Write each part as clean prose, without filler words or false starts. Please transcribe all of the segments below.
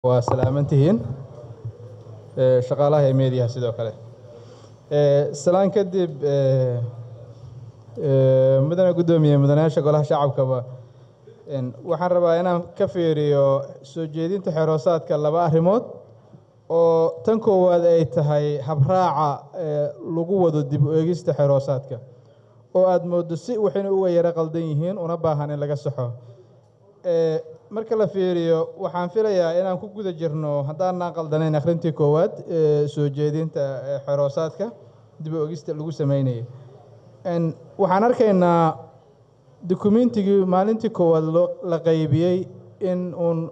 waa salaamantihiin shaqaalaha meediyaha sidoo kale salaan kadib mudane gudoomiye mudanayaasha golaha shacabkaba waxaan rabaa inaan ka fiiriyo soo jeedinta xeroosaadka laba arrimood oo tan koowaad ay tahay habraaca lagu wado dib u eegista xeroosaadka oo aad moodo si waxayna uga yara qaldan yihiin una baahan in laga saxo marka la fiiriyo waxaan filayaa inaan ku guda jirno haddaanaan qaldanayn akhrintii koowaad soo jeedinta xeroosaadka dib u eegista lagu sameynayay waxaan arkaynaa dukumentigii maalintii koowaad la qaybiyey in uun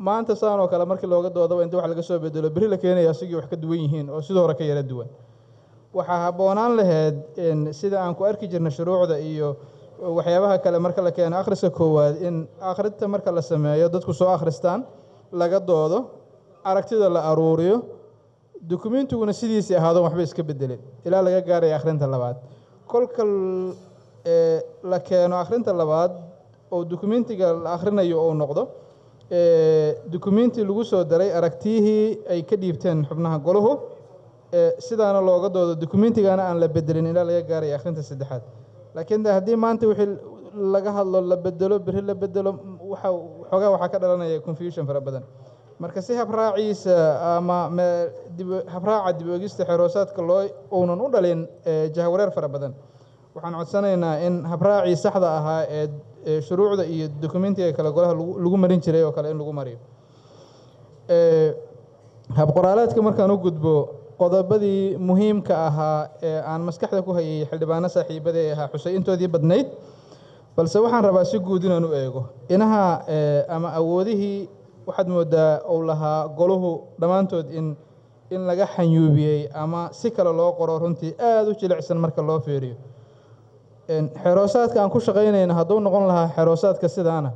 maanta saan oo kale markii looga doodaba inta wax laga soo bedelo berri la keenaya asigii wax ka duwan yihiin oo sidoo hore ka yara duwan waxaa habboonaan lahayd sida aan ku arki jirna shuruucda iyo waxyaabaha kale marka la keeno akhriska koowaad in akhrinta marka la sameeyo dadku soo akhristaan laga doodo aragtida la aruuriyo dukumentiguna sidiisii ahaado waxba iska bedelin ilaa laga gaaraya akhrinta labaad kolka la keeno akhrinta labaad oo dukumentiga la akhrinayo uu noqdo dukumenti lagu soo daray aragtiyihii ay ka dhiibteen xubnaha goluhu sidaana looga doodo dukumentigana aan la bedelin ilaa laga gaaraya akhrinta saddexaad laakiin haddii maanta wixii laga hadlo la bedelo berri la bedelo xoogaa waxaa ka dhalanaya confusion fara badan marka si habraaciisa ama habraaca dib u eegista xeroosaadka uunan u dhalin jahwareer fara badan waxaan codsanaynaa in habraacii saxda ahaa ee shuruucda iyo dokumentiga kale golaha lagu marin jiray oo kale in lagu mariyo habqoraaleedka markaan u gudbo qodobadii muhiimka ahaa ee aan maskaxda ku hayay xildhibaano saaxiibadee ahaa xusay intoodii badnayd balse waxaan rabaa si guud inaan u eego inaha ama awoodihii waxaad moodaa uu lahaa goluhu dhammaantood in laga xanyuubiyey ama si kale loo qoro runtii aada u jilicsan marka loo fiiriyo xeroosaadka aan ku shaqaynayna hadduu noqon lahaa xeroosaadka sidaana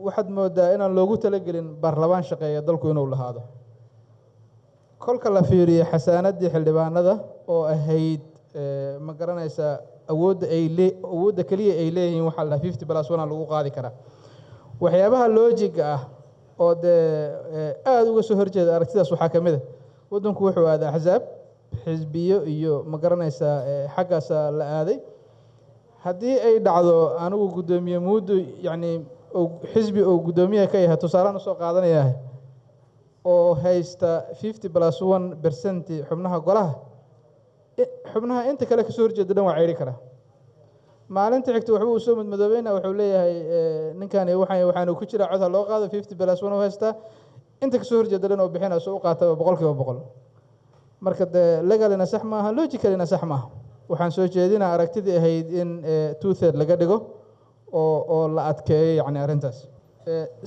waxaad moodaa inaan loogu talagelin baarlamaan shaqeeya dalku inuu lahaado kolka la fiiriyo xasaanaddii xildhibaanada oo ahayd ma garanaysaa awoodda keliya ay leeyihiin waxaa la dhaha 50+1 lagu qaadi karaa waxyaabaha loojiga ah oo dee aada uga soo horjeeda aragtidaas waxaa ka mid a waddanku wuxuu aaday axsaab xisbiyo iyo ma garanaysaa xaggaasa la aaday haddii ay dhacdo anigu guddoomiye muudu yacni xisbi oo guddoomiyaha ka yahay tusaalaan usoo qaadanayaah oo haysta 50+1% xubnaha golaha xubnaha inta kale kasoo horjeeda dhan waa ceyri karaa maalinta xigta waxba uu soo madmadoobeynaa wuxuu leeyahay ninkani waxaanu ku jiraa cod ha loo qaado 50+1 u haystaa inta kasoo horjeeda dhan oo bixinayso u qaataba 100% marka dee legalina sax maaha logicalina sax maaha waxaan soo jeedinaa aragtidii ahayd in 2/3 laga dhigo oo la adkeeyo yacni arrintaas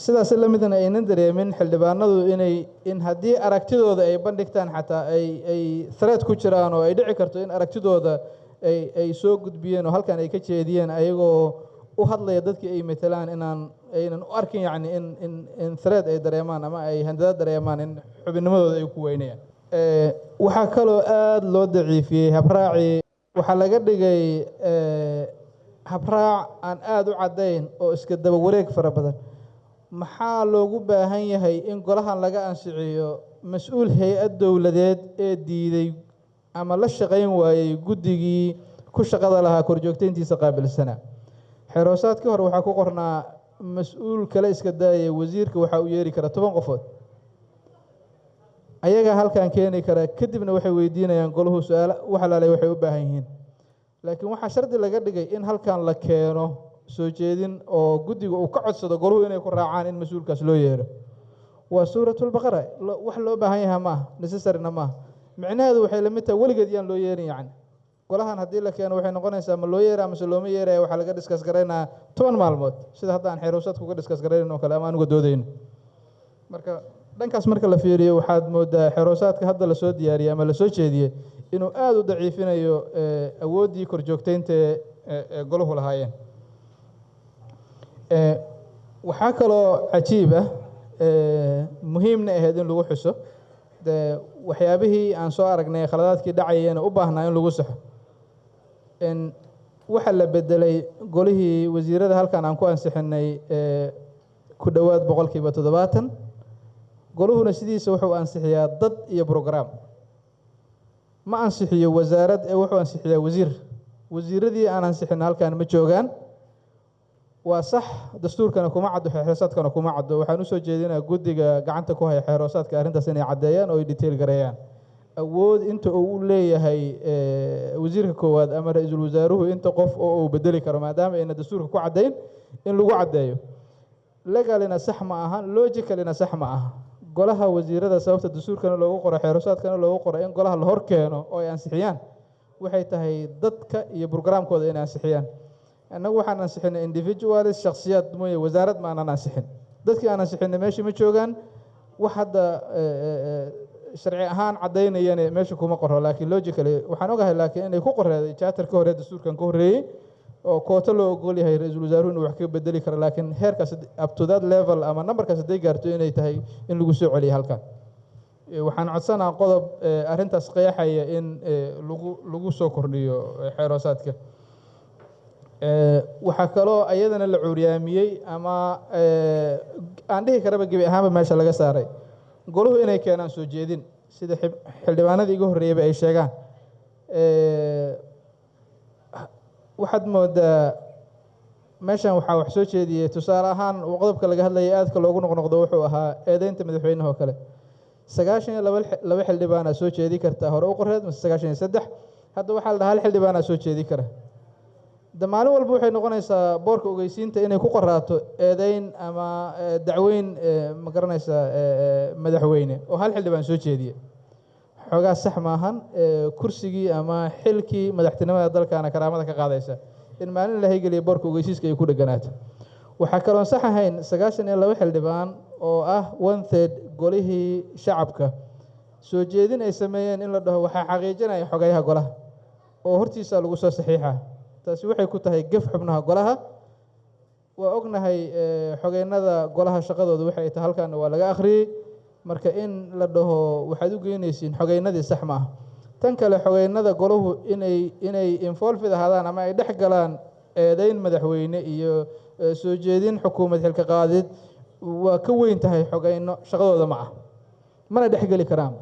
sidaas la midna aynan dareemin xildhibaanadu in haddii aragtidooda ay bandhigtaan xataa ay threat ku jiraan oo ay dhici karto in aragtidooda ay soo gudbiyeen oo halkan ay ka jeediyeen ayagoo u hadlaya dadkii ay matelaan aynan u arkin yacni in threat ay dareemaan ama ay handadaad dareemaan in xubinnimadooda ay ku weynayaan waxaa kaloo aada loo daciifiyey habraacii waxaa laga dhigay habraac aan aada u caddayn oo iska daba wareeg fara badan maxaa loogu baahan yahay in golahan laga ansiciyo mas-uul hay-ad dowladeed ee diiday ama la shaqayn waayey guddigii ku shaqada lahaa korjoogtayntiisa qaabilsanaa xeroosaadkii hore waxaa ku qornaa mas-uul kale iska daayay wasiirka waxaa u yeeri kara 10 qofood ayagaa halkan keeni kara kadibna waxay weydiinayaan golahu su-aal wax alaalay waxay u baahan yihiin laakiin waxaa shardi laga dhigay in halkan la keeno soo jeedin oo guddiga uu ka codsado goluhu inay ku raacaan in mas-uulkaas loo yeero waa suuratulbaqara wax loo baahan yaha maaha necessarina maaha micnaheedu waxay la mid tahay weligeed yaan loo yeerin yacni golahan haddii la keeno waxay noqonaysaa ma loo yeeraa mase looma yeeraya waxaa laga diskas garaynaa 10 maalmood sida hadda aan xeroosaadka uga diskas garaynin oo kale ama aan uga doodayno marka dhankaas marka la fiiriyo waxaad moodaa xeroosaadka hadda lasoo diyaariyey ama lasoo jeediyey inuu aada u daciifinayo awooddii korjoogtaynta ee goluhu lahaayeen waxaa kaloo cajiib ah muhiimna ahayd in lagu xuso dee waxyaabihii aan soo aragnay khaladaadkii dhacayena u baahnaa in lagu saxo waxa la bedelay golihii wasiirada halkan aan ku ansixinay ku dhowaad 70% goluhuna sidiisa wuxuu ansixiyaa dad iyo program ma ansixiyo wasaarad ee wuxuu ansixiyaa wasiiradii aan ansixin halkan ma joogaan waa sax dastuurkana kuma caddo xeeroosaadkana kuma caddo waxaan u soo jeedinaa guddiga gacanta ku haya xeeroosaadka arrintaas inay caddeeyaan oo ay detail gareeyaan awood inta uu leeyahay wasiirka koowaad ama ra'iisul wasaaruhu inta qof oo uu bedeli karo maadaama ayna dastuurka ku caddayn in lagu caddeeyo legalina sax ma aha logicalina sax ma aha golaha wasiirada sababta dastuurkana loogu qoro xeeroosaadkana loogu qoro in golaha la hor keeno oo ay ansixiyaan waxay tahay dadka iyo programkooda inay ansixiyaan annagu waxaan ansixinay individualis shakhsiyaad mooye wasaarad ma aanan ansixin dadkii aan ansixinay meeshii ma joogaan wax hadda sharci ahaan caddaynayana meesha kuma qoro laakiin logically waxaan ogahay laakiin inay ku qoreeday charterka hore dastuurkan ka horreeyey oo koota loo ogol yahay ra'iisul wasaaruhu inuu wax ka bedeli karo laakiin heerkaas up to that level ama numberkaas hadday gaarto inay tahay in lagu soo celiyo halkan waxaan codsanaa qodob arrintaas qeexaya in lagu soo kordhiyo xeeroosaadka waxaa kaloo ayadana la cuuryaamiyey ama aan dhihi karaba gebi ahaanba meesha laga saaray goluhu inay keenaan soo jeedin sida xildhibaanadii iga horreeyeyba ay sheegaan waxaad moodaa meeshan waxaa wax soo jeediyey tusaale ahaan qodobka laga hadlayay aadka loogu noqnoqdo wuxuu ahaa eedeynta madaxweynaha oo kale 92 xildhibaana soo jeedi karta hore u qoreed mise 93 hadda waxaa la dhahaa hal xildhibaana soo jeedi kara maalin walba waxay noqonaysaa boorka ogeysiinta inay ku qoraato eedeyn ama dacweyn ma garanaysaa madaxweyne oo hal xildhibaan soo jeediye xoogaa sax maahan kursigii ama xilkii madaxtinimada dalkaana karaamada ka qaadaysa in maalin la haygeliya boorka ogeysiiska ay ku dheganaato waxaa kaloon sax ahayn 92 xildhibaan oo ah 1/3 golihii shacabka soo jeedin ay sameeyeen in la dhaho waxaa xaqiijinaya xogayaha golaha oo hortiisa lagu soo saxiixa taasi waxay ku tahay gaf xubnaha golaha waa ognahay xogeynada golaha shaqadooda waxay tahay halkan waa laga akhriyey marka in la dhaho waxaad u geynaysiin xogeynadii sax ma ah tan kale xogeynada golahu inay involved ahaadaan ama ay dhex galaan eedeyn madaxweyne iyo soo jeedin xukuumad xilka qaadid waa ka weyn tahay xogeyno shaqadooda ma ah mana dhex geli karaan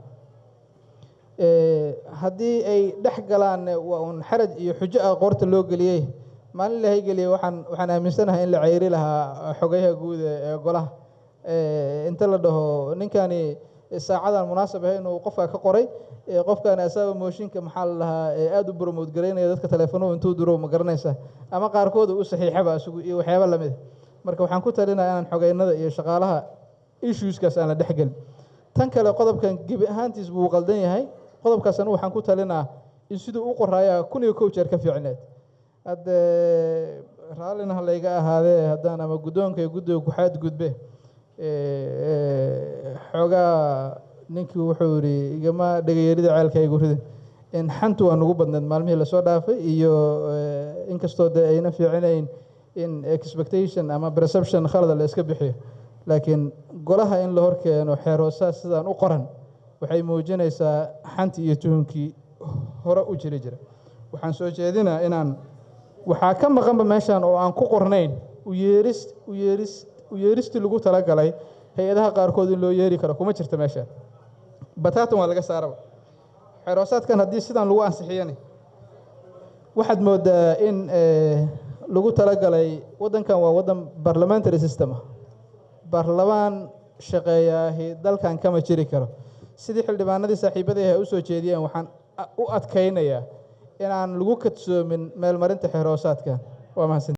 haddii ay dhex galaan waa un xaraj iyo xujo ah qoorta loo geliyey maalin la haygeliyey waxaan aaminsanahay in la ceyri lahaa xogayaha guud ee golaha inta la dhaho ninkani saacadan munaasab ah inuu qofka ka qoray qofkan asaaba mooshinka maxaa la lahaa aad u promote gareynaya dadka telefonuhu intuu diro ma garanaysa ama qaarkood u saxiixaba asugu iyo waxyaabo lamid marka waxaan ku talinayaa inaan xogeynada iyo shaqaalaha issueskaas aan la dhexgelin tan kale qodobkan gebi ahaantiis buu qaldan yahay qodobkaasna waxaan ku talinaa in siduu u qoraayaa 1 jeer ka fiicneed hadde raallina layga ahaadee haddaan ama guddoonka iyo guddiga ku xadgudbe xoogaa ninkii wuxuu yidhi igama dhegayarida ceelkaygu ridin in xantu waa nugu badneed maalmihii lasoo dhaafay iyo inkastoo dee ayna fiicinayn in expectation ama perception khalada la iska bixiyo laakiin golaha in la hor keeno xeeroosaas sidaan u qoran waxay muujinaysaa xanti iyo tuhunkii hore u jira waxaan soo jeedinaa inaan waxaa ka maqanba meeshan oo aan ku qornayn u yeeristii lagu talagalay hay-adaha qaarkood in loo yeeri karo kuma jirta meesha bataatan waa laga saaraba xeeroosaadkan haddii sidaan lagu ansixiyani waxaad moodaa in lagu talagalay waddankan waa waddan parliamentary system ah baarlamaan shaqeeyaahi dalkan kama jiri karo sidii xildhibaanadii saaxiibadii ay u soo jeediyeen waxaan u adkaynayaa inaan lagu kadsoomin meelmarinta xeeroosaadkan waa mahadsan